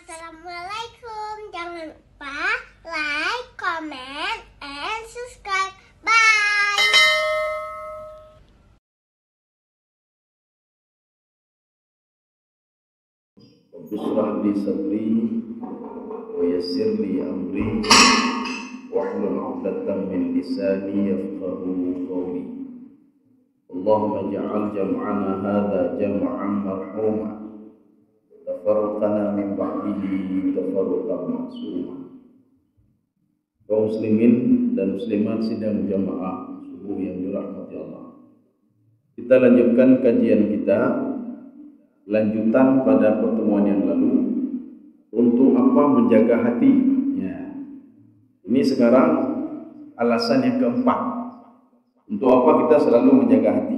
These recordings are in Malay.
Assalamualaikum. Jangan lupa like, comment, and subscribe. Bye. Bishrah li sadri wa yassir li amri wahlul 'uqdatam min lisani yafqahu qawli. Allahumma ij'al jam'ana hadza jam'an marhuma tafarraqana min ba'dihi tafarruqan ma'suma. Kaum muslimin dan muslimat sidang jamaah subuh yang dirahmati Allah. Kita lanjutkan kajian kita, lanjutan pada pertemuan yang lalu, untuk apa menjaga hati. Ya. Ini sekarang alasan yang keempat, untuk apa kita selalu menjaga hati.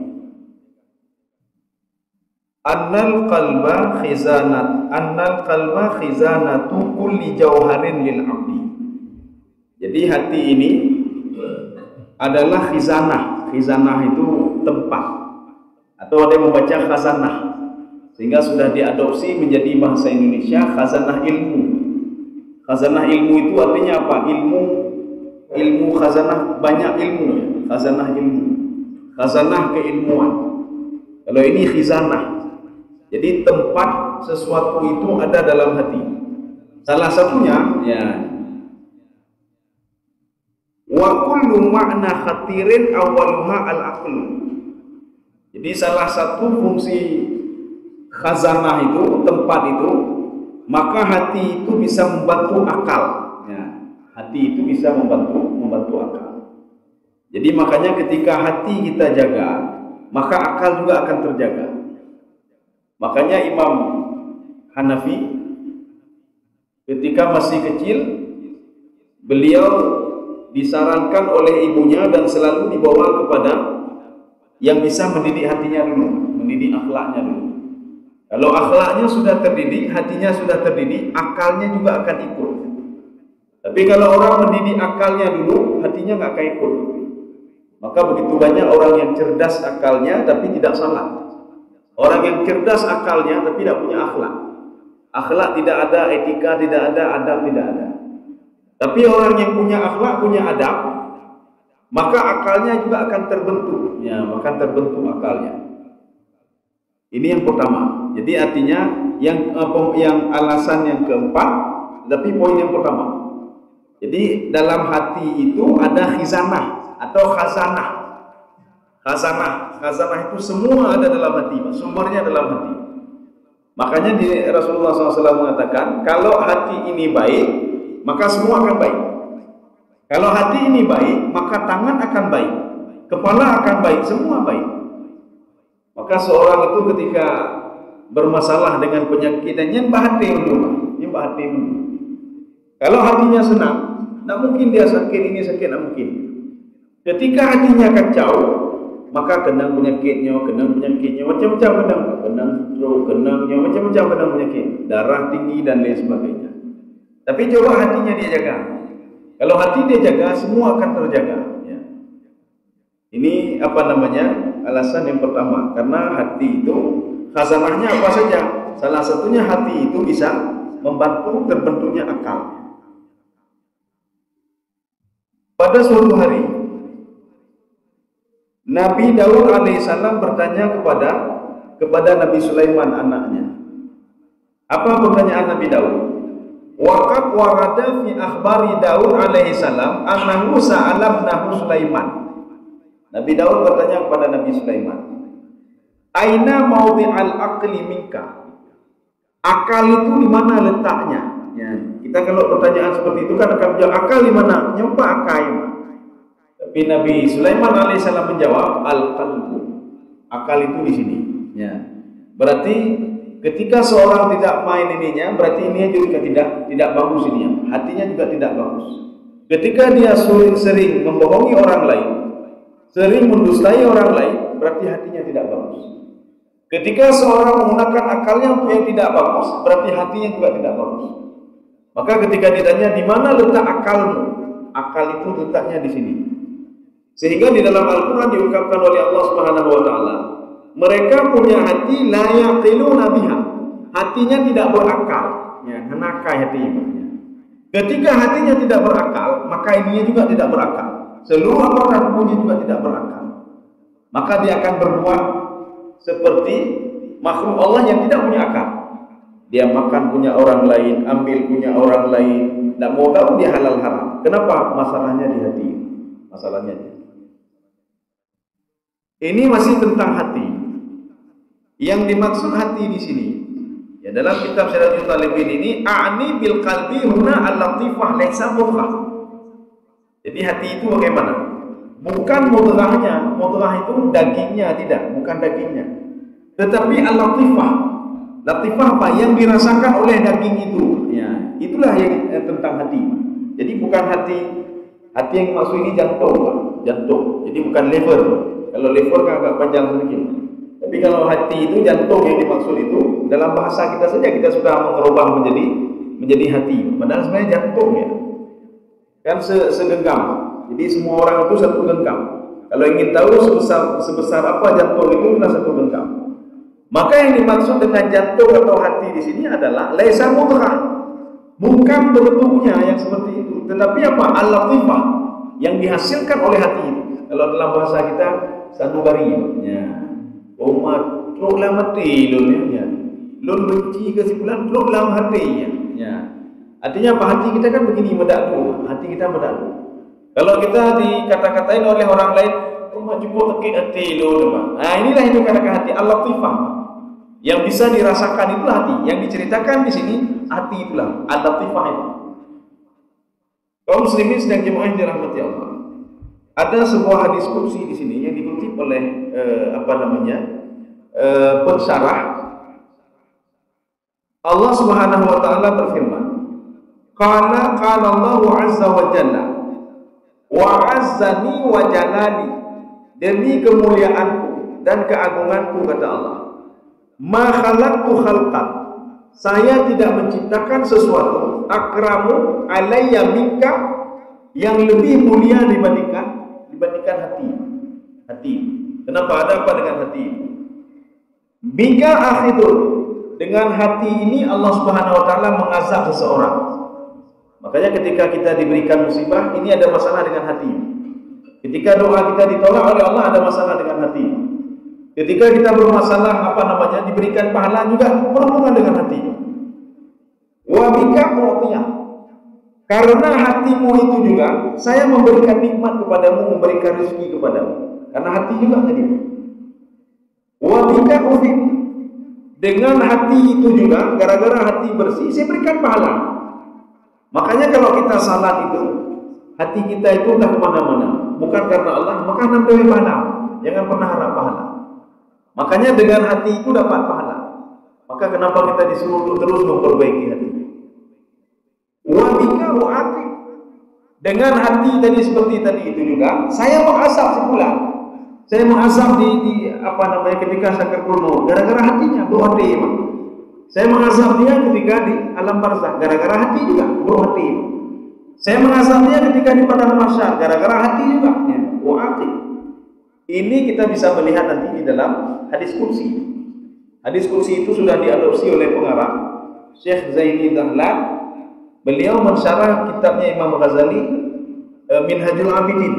Annal qalba khizanatu kulli jauharin lil abdi. Jadi hati ini adalah khizanah. Khizanah itu tempat, atau ada yang membaca khazanah, sehingga sudah diadopsi menjadi bahasa Indonesia khazanah ilmu. Khazanah ilmu itu artinya apa? Ilmu khazanah, banyak ilmu ya. Khazanah ilmu, khazanah keilmuan. Kalau ini khizanah, jadi tempat sesuatu itu ada dalam hati. Salah satunya ya, wa kullu ma'na khatirin awwaluha al-aql. Jadi salah satu fungsi khazanah itu, tempat itu, maka hati itu bisa membantu akal. Ya, hati itu bisa membantu akal. Jadi makanya ketika hati kita jaga, maka akal juga akan terjaga. Makanya Imam Hanafi ketika masih kecil, beliau disarankan oleh ibunya dan selalu dibawa kepada yang bisa mendidik hatinya dulu, mendidik akhlaknya dulu. Kalau akhlaknya sudah terdidik, hatinya sudah terdidik, akalnya juga akan ikut. Tapi kalau orang mendidik akalnya dulu, hatinya nggak akan ikut. Maka begitu banyak orang yang cerdas akalnya tapi tidak salah. Orang yang cerdas akalnya tapi tidak punya akhlak. Akhlak tidak ada, etika tidak ada, adab tidak ada. Tapi orang yang punya akhlak, punya adab, maka akalnya juga akan terbentuk. Ya, akan terbentuk akalnya. Ini yang pertama. Jadi artinya yang alasan yang keempat, tapi poin yang pertama. Jadi dalam hati itu ada khizanah atau khazanah. Khazanah itu semua ada dalam hati, sumbernya dalam hati. Makanya di Rasulullah SAW mengatakan, kalau hati ini baik, maka semua akan baik. Kalau hati ini baik, maka tangan akan baik, kepala akan baik, semua baik. Maka seorang itu ketika bermasalah dengan penyakitnya, bahati dulu. Kalau hatinya senang, tidak mungkin dia sakit, ini sakit, tidak mungkin. Ketika hatinya kacau, maka kena penyakitnya, macam-macam kena stroke, macam-macam kena penyakit, darah tinggi dan lain sebagainya. Tapi coba hatinya dia jaga. Kalau hati dia jaga, semua akan terjaga. Ya. Ini alasan yang pertama, karena hati itu khazanahnya apa saja. Salah satunya hati itu bisa membantu terbentuknya akal. Pada suatu hari, Nabi Daud alaihissalam bertanya kepada Nabi Sulaiman anaknya. Apa pertanyaan Nabi Daud? Waqad warada fi akhbari Daud alaihissalam annahu sa'ala ibnahu Sulaiman. Nabi Daud bertanya kepada Nabi Sulaiman, aina maudhi'al aqli minka? Akal itu di mana letaknya? Ya, kita kalau pertanyaan seperti itu kan akan jawab akal di mana? Nyapa akal. Tapi Nabi Sulaiman alaihissalam menjawab, al-qalbu. Akal itu di sini. Ya. Berarti ketika seorang tidak main ininya, berarti ininya juga tidak bagus ininya. Hatinya juga tidak bagus. Ketika dia sering membohongi orang lain, sering mendustai orang lain, berarti hatinya tidak bagus. Ketika seorang menggunakan akalnya untuk yang tidak bagus, berarti hatinya juga tidak bagus. Maka ketika ditanya di mana letak akalmu, akal itu letaknya di sini. Sehingga di dalam Al-Quran diungkapkan oleh Allah Subhanahu Wa Taala, mereka punya hati la yaqiluna biha, hatinya tidak berakal. ya, hanakai hati. Ketika hatinya tidak berakal, maka ininya juga tidak berakal. Seluruh anggota tubuhnya juga tidak berakal. Maka dia akan berbuat seperti makhluk Allah yang tidak punya akal. Dia makan punya orang lain, ambil punya orang lain, tidak mau tahu dia halal haram. Kenapa? Masalahnya di hati. Masalahnya di hati. Ini masih tentang hati. Yang dimaksud hati di sini, ya dalam kitab Syaratul Talibin ini, a'ni bil qalbi huna al-latifah laisa mudghah. Jadi hati itu bagaimana? Bukan mudghahnya, mudghah itu dagingnya, tidak, bukan dagingnya. Tetapi al-latifah. Latifah apa? Yang dirasakan oleh daging itu. Ya, itulah yang tentang hati. Jadi bukan hati yang maksud ini jantung, jantung. Jadi bukan liver. Kalau liver kan agak panjang sedikit. Tapi kalau hati itu jantung yang dimaksud itu, dalam bahasa kita saja kita sudah mengubah menjadi hati. Padahal sebenarnya jantung ya. Kan segenggam. Jadi semua orang itu satu genggam. Kalau ingin tahu sebesar apa jantung itu, adalah satu genggam. Maka yang dimaksud dengan jantung atau hati di sini adalah laisa mudghah. Bukan bentuknya yang seperti itu, tetapi apa? Al-latifah yang dihasilkan oleh hati itu. Kalau dalam bahasa kita sanubari ya. Umat truklah mati lunnya. Lun benci kesimpulan truklah hati ya. Artinya apa? Hati kita kan begini medakdu. Hati kita medakdu. Kalau kita dikata-katain oleh orang lain, umat jumpa tekik hati lu. Nah, inilah itu kata-kata hati al-latifah. Yang bisa dirasakan itulah hati. Yang diceritakan di sini hati itulah al-latifah itu. Kaum muslimin sedang jemaah yang dirahmati Allah. Ada sebuah hadis qudsi di sini yang dikutip oleh pensyarah. Allah Subhanahu wa taala berfirman, qala Allahu azza wa jalla wa azzani wa jalali, demi kemuliaanku dan keagunganku kata Allah, ma khalaqtu khalqan, saya tidak menciptakan sesuatu akramu alayya minka, yang lebih mulia dibandingkan hati. Kenapa? Ada apa dengan hati? Bika akhidun, dengan hati ini Allah Subhanahu wa taala mengazab seseorang. Makanya ketika kita diberikan musibah, ini ada masalah dengan hati. Ketika doa kita ditolak oleh Allah, ada masalah dengan hati. Ketika kita bermasalah diberikan pahala, juga berhubungan dengan hati. Wa bika mu'tiyah, karena hatimu itu juga saya memberikan nikmat kepadamu, memberikan rezeki kepadamu. Karena hati juga tadi. Wa bika uthib, dengan hati itu juga, gara-gara hati bersih, saya berikan pahala. Makanya kalau kita salat itu, hati kita itu entah kemana-mana, bukan karena Allah, maka nampak pahala. Jangan pernah harap pahala. Makanya dengan hati itu dapat pahala. Maka kenapa kita disuruh untuk terus memperbaiki hati? Wa bika wa'ati, dengan hati tadi seperti tadi itu juga, saya mengazab sebulan. Saya mengazab ketika sakaratul maut, gara-gara hatinya berhati. Saya mengazab dia ketika di alam barzakh, gara-gara hati juga berhati. Saya mengazab dia ketika di padang mahsyar, gara-gara hati juga. Wa'ati. Ini kita bisa melihat nanti di dalam hadis qudsi. Hadis qudsi itu sudah diadopsi oleh pengarang Syekh Zaini Dahlan. Beliau mensyarah kitabnya Imam Ghazali, Minhajul Abidin.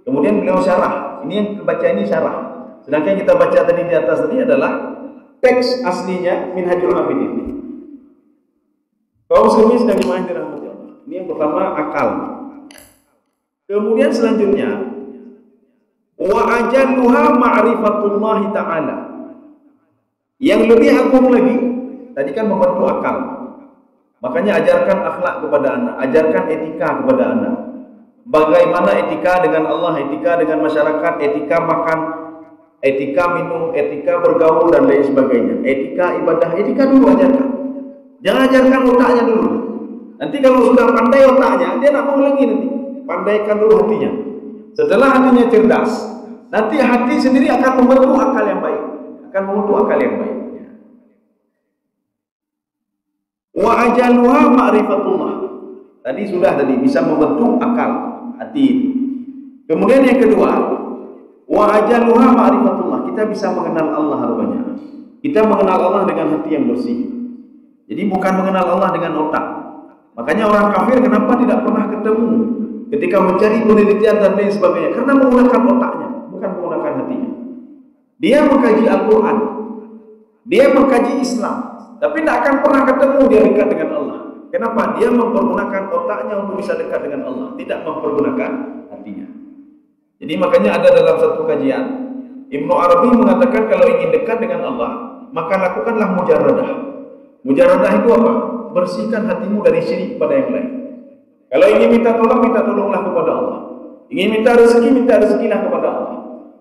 Kemudian beliau syarah. Ini yang kita baca ini syarah. Sedangkan yang kita baca tadi di atas tadi adalah teks aslinya Minhajul Abidin. Kaum muslimin sedang jemaah dirahmati Allah. Ini yang pertama, akal. Kemudian selanjutnya, wa ajalluha ma'rifatullah ta'ala. Yang lebih agung lagi, tadi kan membantu akal. Makanya ajarkan akhlak kepada anak, ajarkan etika kepada anak. Bagaimana etika dengan Allah, etika dengan masyarakat, etika makan, etika minum, etika bergaul dan lain sebagainya. Etika ibadah, etika dulu ajarkan. Jangan ajarkan otaknya dulu. Nanti kalau sudah pandai otaknya, dia nak mau lagi nanti. Pandaikan dulu hatinya. Setelah hatinya cerdas, nanti hati sendiri akan membentuk akal yang baik. Wa ajaluha ma'rifatullah. Tadi bisa membentuk akal hati. Kemudian yang kedua, wa ajaluha ma'rifatullah. Kita bisa mengenal Allah rupanya. Kita mengenal Allah dengan hati yang bersih. Jadi bukan mengenal Allah dengan otak. Makanya orang kafir kenapa tidak pernah ketemu ketika mencari penelitian dan lain sebagainya? Karena menggunakan otaknya, bukan menggunakan hatinya. Dia mengkaji Al-Quran, dia mengkaji Islam, tapi tidak akan pernah ketemu dia dekat dengan Allah. Kenapa? Dia mempergunakan otaknya untuk bisa dekat dengan Allah, tidak mempergunakan hatinya. Jadi makanya ada dalam satu kajian, Ibnu Arabi mengatakan kalau ingin dekat dengan Allah, maka lakukanlah mujarradah. Mujarradah itu apa? Bersihkan hatimu dari syirik kepada yang lain. Kalau ingin minta tolonglah kepada Allah. Ingin minta rezekilah kepada Allah.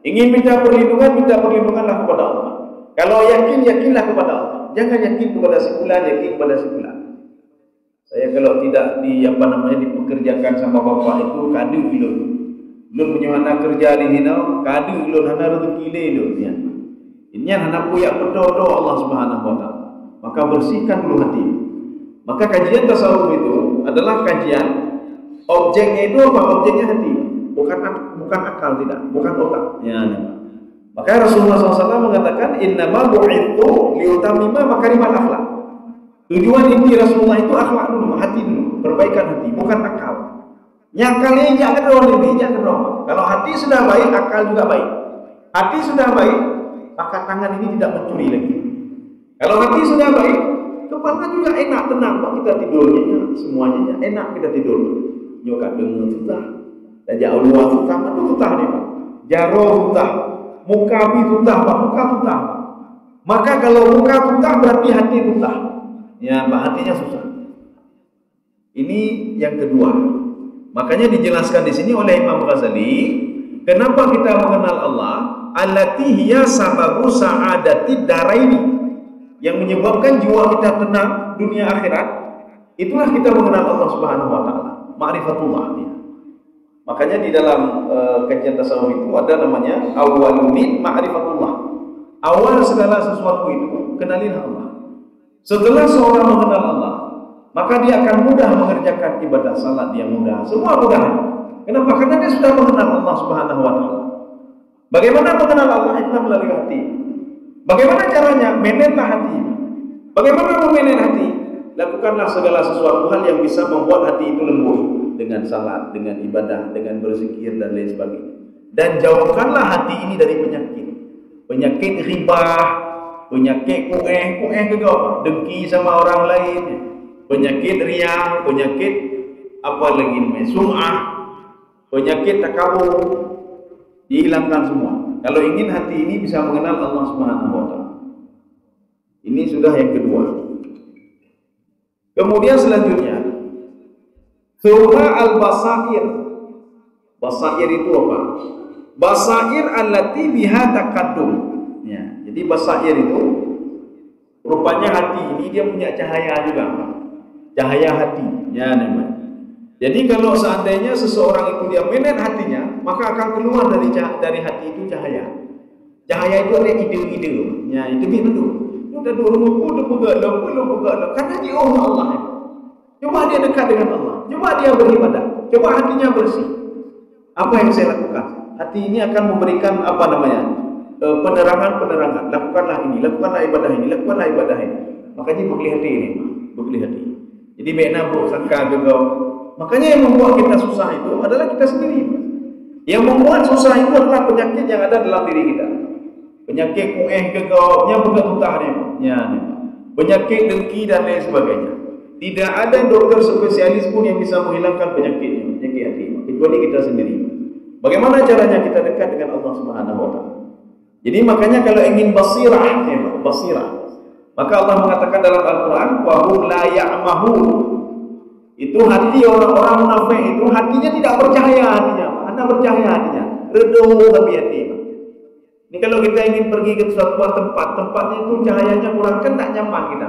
Ingin minta perlindunganlah kepada Allah. Kalau yakinlah kepada Allah. Jangan yakin kepada si fulan, yakin kepada si fulan. Saya kalau tidak dipekerjakan sama bapak itu kadu ilun. Ilun menyuana kerja di hina, kadu ilun hana rezeki ilun ya. Ini hana puyak berdoa Allah Subhanahu wa taala. Maka bersihkan dulu hati. Maka kajian tasawuf itu adalah kajian objeknya itu apa? Objeknya hati. Bukan akal, tidak, bukan otak. Ya. Maka Rasulullah SAW mengatakan innama bu'ithu liutamima makarimal akhlak. Tujuan inti Rasulullah itu akhlak dulu, hati dulu, perbaikan hati, bukan akal. Nyakalnya jangan dorong. Kalau hati sudah baik, akal juga baik. Hati sudah baik, maka tangan ini tidak mencuri lagi. Kalau hati sudah baik, kepala juga enak, tenang. Pak kita tidurnya semuanya enak kita tidur. Nyoka dengar susah. Dan jauh luar susah, mana susah nih Pak? Jaro susah, muka susah, Pak, muka susah. Maka kalau muka susah berarti hati susah. Ya, Pak, hatinya susah. Ini yang kedua. Makanya dijelaskan di sini oleh Imam Ghazali, kenapa kita mengenal Allah? Allati hiya sababu sa'adati daraini. Yang menyebabkan jiwa kita tenang dunia akhirat, itulah kita mengenal Allah Subhanahu wa taala, ma'rifatullah ya. Makanya di dalam kajian tasawuf itu ada namanya awwalumin ma'rifatullah. Awal segala sesuatu itu kenalilah Allah. Setelah seorang mengenal Allah, maka dia akan mudah mengerjakan ibadah salat, dia mudah, semua mudah. Kenapa? Karena dia sudah mengenal Allah Subhanahu wa taala. Bagaimana mengenal Allah? Itu melalui hati. Bagaimana caranya? Manajelah hati. Bagaimana memanage hati? Lakukanlah segala sesuatu hal yang bisa membuat hati itu lembut, dengan salat, dengan ibadah, dengan berzikir dan lain sebagainya. Dan jauhkanlah hati ini dari penyakit. Penyakit ribah, penyakit kueh ke kau, dengki sama orang lain, penyakit riya, penyakit apa lagi namanya? Sum'ah, penyakit takabur. Dihilangkan semua. Kalau ingin hati ini bisa mengenal Allah Subhanahu wa taala. Ini sudah yang kedua. Kemudian selanjutnya, summa al-basair. Basair itu apa? Basair allati biha taqaddum. Ya, jadi basair itu rupanya hati ini dia punya cahaya juga. Cahaya hati, ya namanya. Jadi kalau seandainya seseorang itu dia manage hatinya, maka akan keluar dari hati itu cahaya. Cahaya itu ada ide-ide. Ya, itu dulu. Udah dulu pegala. Karena dia Allah. Coba dia dekat dengan Allah. Coba dia beribadah. Coba hatinya bersih. Apa yang saya lakukan? Hati ini akan memberikan apa namanya? Penerangan. Lakukanlah ini, lakukanlah ibadah ini. Makanya bekli hati ini, bekli hati. Jadi bena bu sangka gegau. Makanya yang membuat kita susah itu adalah kita sendiri. Yang membuat susah itu adalah penyakit yang ada dalam diri kita. Penyakit kueh gegau, yang betul-betul penyakit dengki dan lain sebagainya. Tidak ada dokter spesialis pun yang bisa menghilangkan penyakit hati, kecuali kita sendiri. Bagaimana caranya kita dekat dengan Allah Subhanahu wa taala? Jadi makanya kalau ingin basirah, maka Allah mengatakan dalam Al-Quran, wa hum la ya'mahun. Itu hati orang-orang munafik itu hatinya tidak bercahaya hatinya. Anda bercahaya hatinya, redup tapi hati. Ini kalau kita ingin pergi ke suatu tempatnya itu cahayanya kurang, kan tak nyaman kita.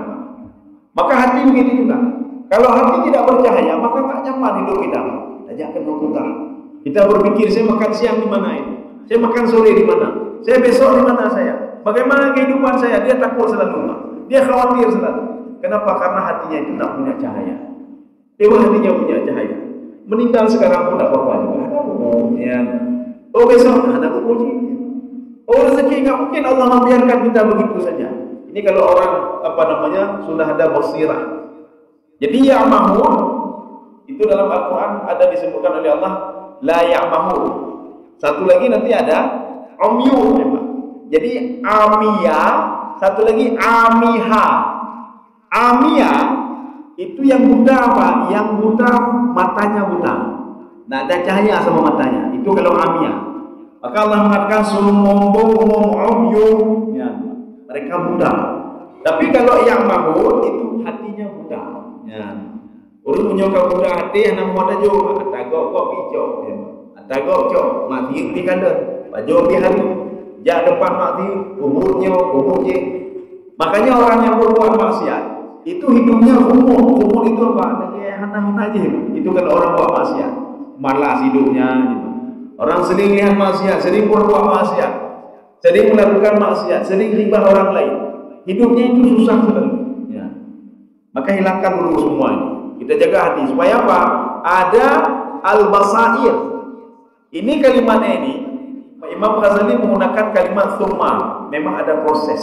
Maka hati begitu juga. Kalau hati tidak bercahaya, maka tak nyaman hidup kita. Ajak kenal kita berpikir, saya makan siang di mana ini? Saya makan sore di mana? Saya besok di mana saya? Bagaimana kehidupan saya? Dia takut selalu. Dia khawatir selalu. Kenapa? Karena hatinya itu tak punya cahaya. Dewa hatinya punya cahaya. Meninggal sekarang pun tak apa-apa juga. Ya. Oh besok ada uji. Oh rezeki nggak mungkin Allah membiarkan kita begitu saja. Ini Ini kalau orang sudah ada basirah. Jadi ya'mahun itu dalam Al-Quran ada disebutkan oleh Allah la ya'mahun. Satu lagi nanti ada umyun. Jadi amia, satu lagi amiha. Amia itu yang buta apa? Yang buta matanya buta. Nah, ada cahaya sama matanya. Itu kalau amia. Maka Allah mengatakan sumum bukmun umyun. Ya, mereka buta. Tapi kalau yang mahmud itu hatinya buta. Ya. Urus menyokap buta hati yang nama ada jo, atagok kok picok. Atagok cok, mati di kandang. Baju di hari. Jak depan mati, umurnya. Makanya orang yang berbuat maksiat itu hidupnya umur itu apa? Kayak hana-hana aja. Itu kalau orang buat maksiat, malas hidupnya gitu. Orang sering lihat maksiat, sering berbuat maksiat, sering melakukan maksiat, sering ribah orang lain. Hidupnya itu susah sekali. Ya. Maka hilangkan dulu semua ini. Kita jaga hati supaya apa? Ada al-basair. Ini kalimatnya ini Imam Ghazali menggunakan kalimat thumma. Memang ada proses.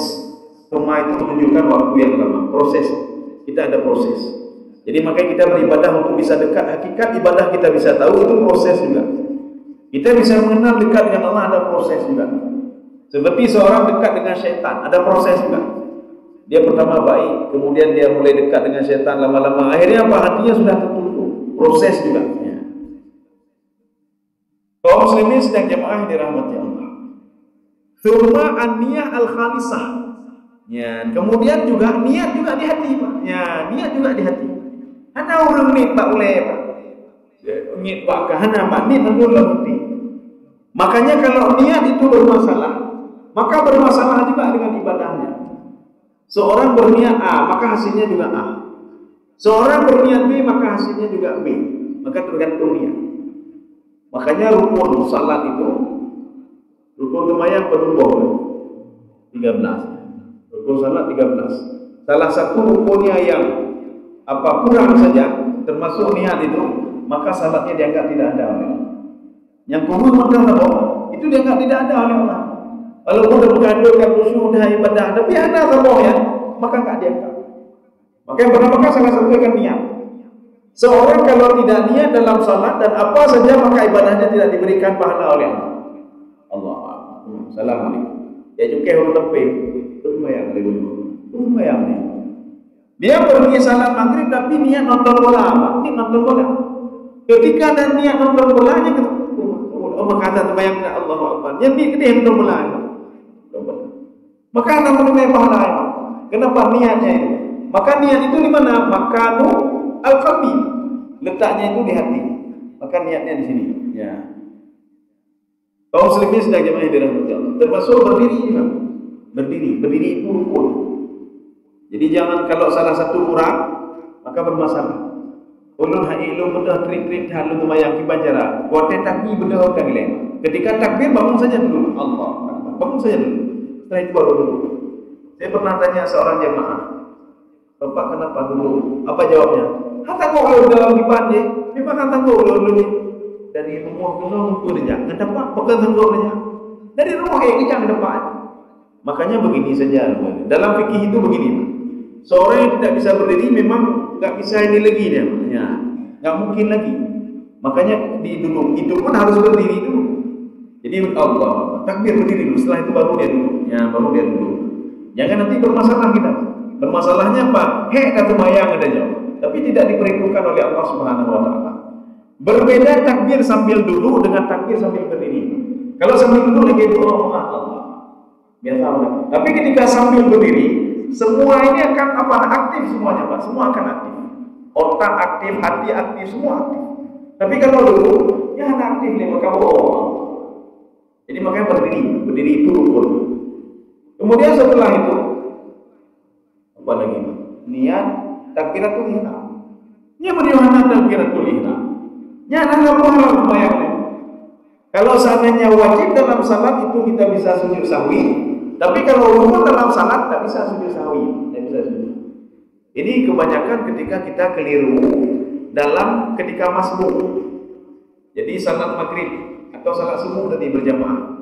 Thumma itu menunjukkan waktu yang lama. Proses. Kita ada proses. Jadi makanya kita beribadah untuk bisa dekat. Hakikat ibadah kita bisa tahu itu proses juga. Kita bisa mengenal dekat dengan Allah, ada proses juga. Seperti seorang dekat dengan syaitan, ada proses juga. Dia pertama baik, kemudian dia mulai dekat dengan syaitan lama-lama. Akhirnya apa? Hatinya sudah tertutup. Proses juga. Ya. Kaum muslimin sedang jemaah dirahmati Allah. Thumma an-niyah al-khalisah. Ya, kemudian juga niat juga di hati, Pak. Ya, niat juga di hati. Ada orang niat tak boleh, Pak. Niat Pak kahana, Pak, niat tentu dalam hati. Makanya kalau niat itu bermasalah, maka bermasalah juga dengan ibadahnya. Seorang berniat A, maka hasilnya juga A. Seorang berniat B, maka hasilnya juga B. Maka tergantung niat. Makanya rukun salat itu, rukun sembahyang berubah 13. Rukun salat 13. Salah satu rukunnya yang kurang saja, termasuk niat itu, maka salatnya dianggap tidak ada oleh Allah. Yang kurang maka apa? Itu dianggap tidak ada oleh Allah. Walaupun sudah mengandungkan sudah ibadah, tapi ada sama ya, maka enggak dianggap. Maka yang pertama salah satu kan niat. Seorang kalau tidak niat dalam salat dan apa saja maka ibadahnya tidak diberikan pahala oleh Allah. Allah. Assalamualaikum. Ya juga orang lebih lumayan lebih lumayan nih. Dia pergi salat maghrib tapi niat nonton bola apa? Ini nonton bola. Ketika ada niat nonton bolanya maka kata terbayang Allahu Akbar. Yang dia nonton bola. Maka akan menemui pahala. Kenapa niatnya itu? Maka niat itu di mana? Makanu al-qalbi. Letaknya itu di hati. Maka niatnya di sini. Ya. Kaum muslimin sedang jemaah dirahmati Allah. Termasuk berdiri juga. Berdiri itu rukun. Jadi jangan kalau salah satu kurang maka bermasalah. Ulun hailum bedah krik-krik halun tumayang kibanjara. Kuatnya takbir bedah orang lain. Ketika takbir bangun saja dulu. Allah. Bangun saja dulu. Setelah itu baru dulu. Saya pernah tanya seorang jemaah, Bapak kenapa dulu? Apa jawabnya? Hata kau kalau dalam kipan je, memang hata kau dulu dari rumah ke rumah ke depan, bukan tengok saja. Dari rumah ke depan. Makanya begini saja. Dalam fikih itu begini. Seorang yang tidak bisa berdiri memang tak bisa ini lagi dia. Ya, nggak mungkin lagi. Makanya dulu itu pun harus berdiri dulu. Jadi Allah takbir berdiri dulu. Setelah itu baru dia dulu. Ya, baru dia dulu. Jangan nanti bermasalah kita. Bermasalahnya apa? Kata mayang adanya. Tapi tidak diperhitungkan oleh Allah Subhanahu Wa Taala. Berbeda takbir sambil duduk dengan takbir sambil berdiri. Kalau sambil duduk lagi doa Allah. Biasa orang. Tapi ketika sambil berdiri, semua ini akan aktif semuanya, Pak. Semua akan aktif. Otak aktif, hati aktif, semua aktif. Tapi kalau duduk, ya hanya aktif nih maka Jadi makanya berdiri itu rukun. Kemudian setelah itu apa lagi? Niat takbiratul ihram. Nya beriwana takbiratul ihram. Nya nang pahala sembahyang. Kalau seandainya wajib dalam salat itu kita bisa sujud sahwi, tapi kalau rukun dalam salat tak bisa sujud sahwi, tak bisa sujud. Ini kebanyakan ketika kita keliru dalam ketika masbuk. Jadi salat maghrib atau salat subuh tadi berjamaah.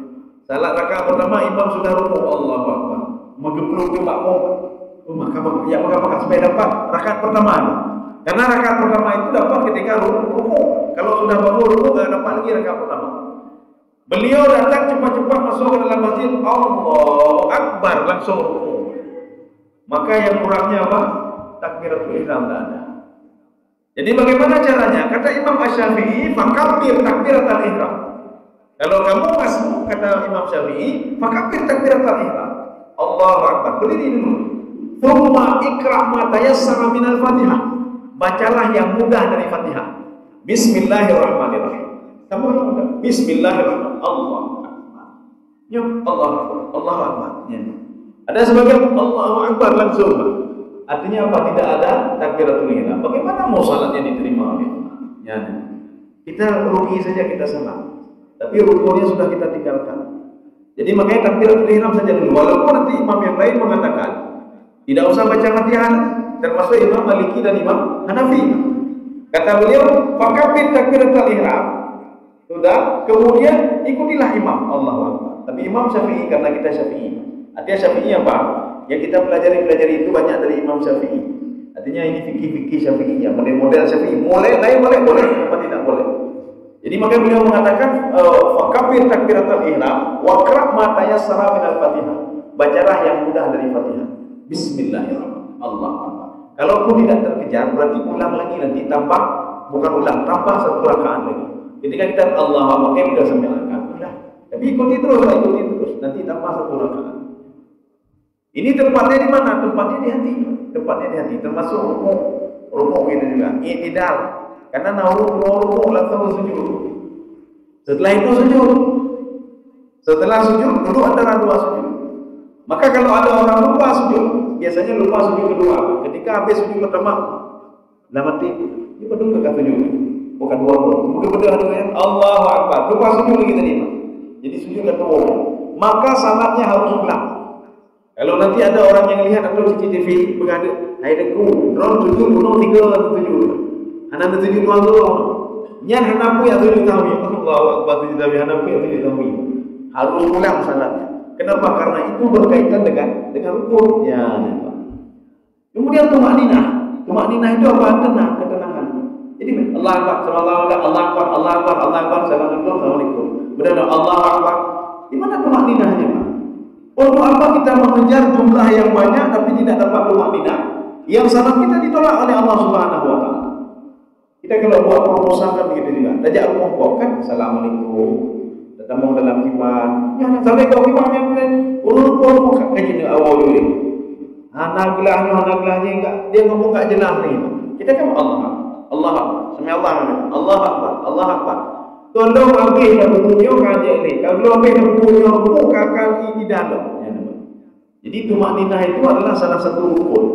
Salat rakaat pertama imam sudah rukuk Allahu Akbar. Mengepluk ke makmum. Maka yang mengapa supaya dapat rakaat pertama. Karena rakaat pertama itu dapat ketika rukuk. Kalau sudah bangun rukuk enggak dapat lagi rakaat pertama. Beliau datang cepat-cepat masuk ke dalam masjid, Allahu Akbar, langsung rukuk. Maka yang kurangnya apa? Takbiratul ihram tak ada. Jadi bagaimana caranya? Kata Imam Asy-Syafi'i, fakabbir takbiratul ihram. Kalau kamu masuk, kata Imam Syafi'i, fakabbir takbiratul ihram. Allahu Akbar. Berdiri dulu. Tsumma iqra' ma tayassara minal Fatihah. Bacalah yang mudah dari Fatihah. Bismillahirrahmanirrahim. Kamu mudah. Bismillahirrahmanirrahim. Allahu Akbar. Yuk, Allahu Akbar. Allahu Akbar. Ya. Ada sebagian Allahu Akbar langsung. Artinya apa? Tidak ada takbiratul ihram. Bagaimana mau salatnya diterima oleh Allah? Ya. Kita rugi saja kita salat. Tapi rukunnya sudah kita tinggalkan. Jadi makanya takbiratul ihram saja dulu. Walaupun nanti imam yang lain mengatakan tidak usah baca Fatihah, termasuk Imam Maliki dan Imam Hanafi. Kata beliau, fakabbir takbiratul ihram. Sudah, kemudian ikutilah imam. Allahu Akbar. Tapi Imam Syafi'i, karena kita Syafi'i. Artinya Syafi'i apa? Yang kita pelajari itu banyak dari Imam Syafi'i. Artinya ini fikih-fikih Syafi'i, model-model Syafi'i. Boleh, boleh, apa tidak boleh. Jadi maka beliau mengatakan fakabbir takbiratul ihram wa qra' ma tayassara minal Fatihah. Bacalah yang mudah dari Fatihah. Bismillahirrahmanirrahim. Allahu Akbar. Kalaupun tidak terkejar, berarti ulang lagi nanti tambah, bukan ulang, tambah satu rakaat lagi. Ketika kita Allahu Akbar, kita sampai rakaat. Sudah. Tapi ikuti terus. Nanti tambah satu rakaat. Ini tempatnya di mana? Tempatnya di hati. Termasuk rukuk itu juga. I'tidal. Karena rukuk langsung sujud. Setelah itu sujud. Setelah sujud, duduk antara dua sujud. Maka kalau ada orang lupa sujud, biasanya lupa sujud kedua. Ketika habis sujud pertama, mati. Dia berdua ke sujud. Bukan dua. Mungkin berdua dengan Allahu Akbar. Lupa sujud lagi tadi. Jadi sujud kedua. Maka salatnya harus ulang. Kalau nanti ada orang yang lihat atau CCTV berada, aidku, drone tujuh, gunung tiga tujuh. Anak tujuh tuan tu, nyan hanapu yang tujuh tahu. Allahu Akbar tujuh tahu, hanapu yang tujuh tahu. Harus ulang salatnya. Kenapa? Karena itu berkaitan dengan rukun. Ya, nampak. Kemudian tumakninah. Tumakninah itu apa? Tenang, ketenangan. Jadi Allah Akbar, Allah Akbar, Assalamualaikum. Benar Allah Akbar. Di mana tumakninahnya, Pak? Untuk apa kita mengejar jumlah yang banyak tapi tidak dapat tumakninah? Yang salat kita ditolak oleh Allah Subhanahu wa taala. Kita kalau buat proposal kan begitu juga. Ajak kelompok kan, Assalamualaikum. Ketemu dalam iman. Ya, sampai kau iman yang lain. Urut kaji ni awal dulu. Anak-anaknya enggak, dia ngomong enggak jelas ni. Kita kan Allah Akbar. Sami Allah Akbar. Tolong ambil yang punya kaji ni. Kalau ambil yang punya buka kaki di dalam. Jadi tumakninah itu adalah salah satu rukun.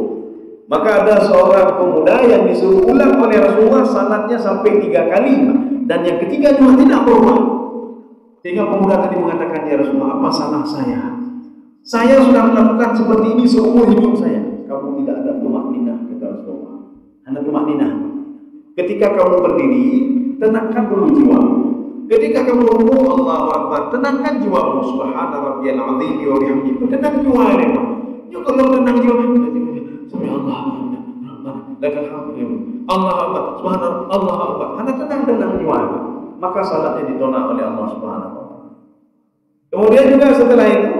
Maka ada seorang pemuda yang disuruh ulang oleh Rasulullah salatnya sampai 3 kali. Dan yang ketiga juga tidak berubah. Sehingga pemuda tadi mengatakan, ya Rasulullah, apa salah saya? Saya sudah melakukan seperti ini seumur hidup saya. Kamu tidak ada tumakninah, kata Rasulullah. Hanya tumakninah. Ketika kamu berdiri, tenangkan dulu jiwamu. Ketika kamu rukuk, Allahu Akbar, tenangkan jiwamu. Subhana rabbiyal azim wa bihamdihi. Tenang jiwamu. Ya kalau tenang jiwa, subhanallah, lakal hamd. Allahu Akbar, subhanallah, Allahu Akbar. Hanya tenang jiwamu. Maka salatnya ditolak oleh Allah Subhanahu wa taala. Kemudian juga setelah itu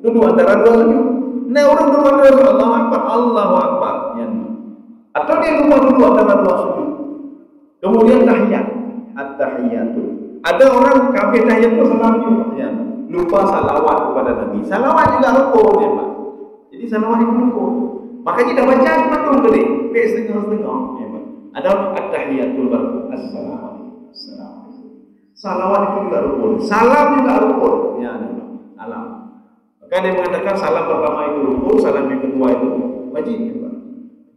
duduk antara dua sujud. Nah, orang duduk antara Allahu Akbar, Allahu Akbar. Ya. Atau dia lupa duduk antara dua sujud. Kemudian tahiyat, at-tahiyatu. Ada orang kabeh tahiyat itu salam juga. Lupa salawat kepada Nabi. Salawat juga rukun ya, Pak. Jadi salawat itu rukun. Maka kita baca betul tadi, setengah-setengah ya, Pak. Ada at-tahiyatul barakatuh. Assalamualaikum. Salawat itu juga rukun. Salam juga rukun. Ya, salam. Maka dia mengatakan salam pertama itu rukun, salam yang kedua itu wajib. Ya,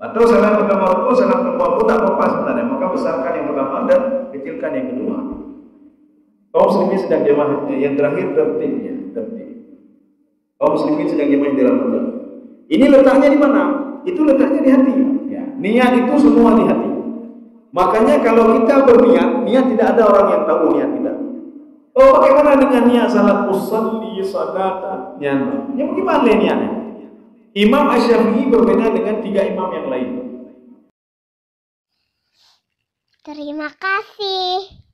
atau salam pertama rukun, salam kedua pun tak apa-apa sebenarnya. Maka besarkan yang pertama dan kecilkan yang kedua. Kaum muslimin sedang jemaah yang terakhir tertibnya. Kaum muslimin sedang jemaah di dalam bulan. Ini letaknya di mana? Itu letaknya di hati. Ya. Niat itu semua di hati. Makanya kalau kita berniat, niat tidak ada orang yang tahu niat kita. Oh, bagaimana dengan niat salat usalli salatan? Ya bagaimana niatnya? Imam Asy-Syafi'i berbeda dengan 3 imam yang lain. Terima kasih.